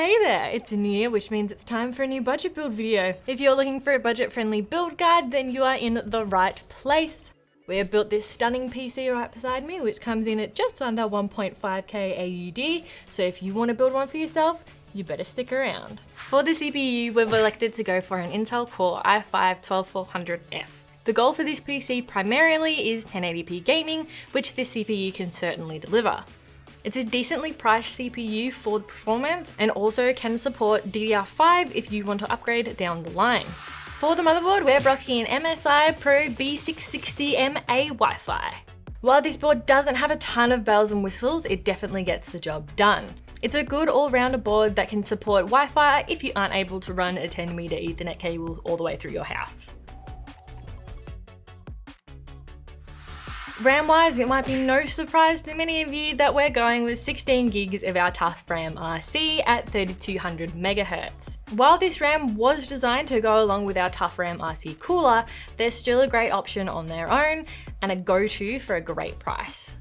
Hey there, it's a new year, which means it's time for a new budget build video. If you're looking for a budget-friendly build guide, then you are in the right place. We have built this stunning PC right beside me, which comes in at just under 1.5K AUD, so if you want to build one for yourself, you better stick around. For the CPU, we've elected to go for an Intel Core i5-12400F. The goal for this PC primarily is 1080p gaming, which this CPU can certainly deliver. It's a decently priced CPU for the performance and also can support DDR5 if you want to upgrade down the line. For the motherboard, we're rocking an MSI Pro B660MA Wi-Fi. While this board doesn't have a ton of bells and whistles, it definitely gets the job done. It's a good all-rounder board that can support Wi-Fi if you aren't able to run a 10-meter Ethernet cable all the way through your house. RAM-wise, it might be no surprise to many of you that we're going with 16 gigs of our Tough RAM RC at 3200 MHz. While this RAM was designed to go along with our Tough RAM RC cooler, they're still a great option on their own and a go-to for a great price.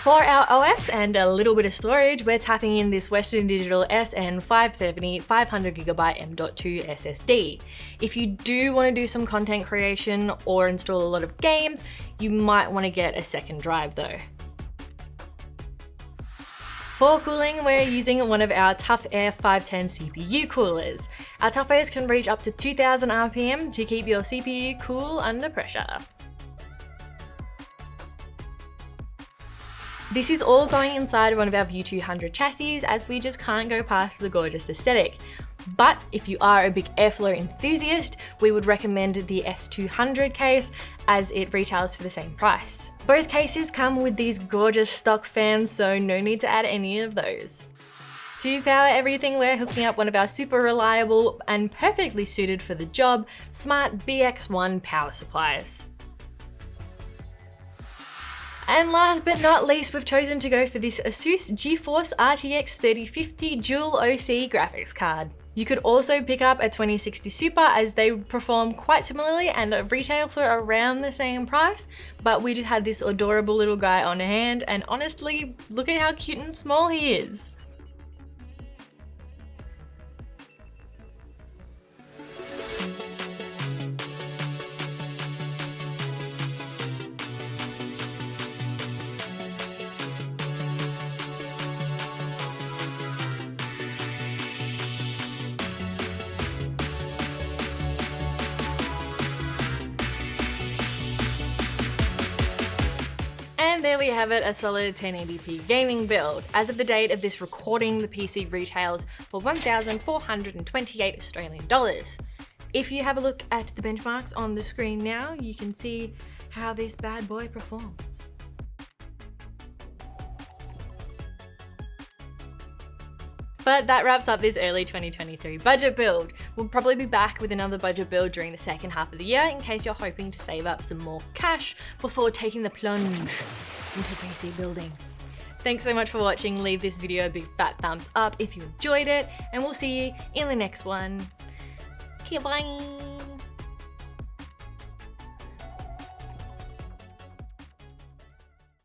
For our OS and a little bit of storage, we're tapping in this Western Digital SN570 500GB M.2 SSD. If you do want to do some content creation or install a lot of games, you might want to get a second drive though. For cooling, we're using one of our Tough Air 510 CPU coolers. Our Tough Airs can reach up to 2000 RPM to keep your CPU cool under pressure. This is all going inside one of our View 200 chassis, as we just can't go past the gorgeous aesthetic. But if you are a big airflow enthusiast, we would recommend the S200 case, as it retails for the same price. Both cases come with these gorgeous stock fans, so no need to add any of those. To power everything, we're hooking up one of our super reliable and perfectly suited for the job Smart BX1 power supplies. And last but not least, we've chosen to go for this Asus GeForce RTX 3050 Dual OC graphics card. You could also pick up a 2060 Super, as they perform quite similarly and retail for around the same price, but we just had this adorable little guy on hand, and honestly, look at how cute and small he is. And there we have it, a solid 1080p gaming build. As of the date of this recording, the PC retails for 1,428 Australian dollars. If you have a look at the benchmarks on the screen now, you can see how this bad boy performs. But that wraps up this early 2023 budget build. We'll probably be back with another budget build during the second half of the year, in case you're hoping to save up some more cash before taking the plunge into PC building. Thanks so much for watching. Leave this video a big fat thumbs up if you enjoyed it, and we'll see you in the next one. Okay, bye.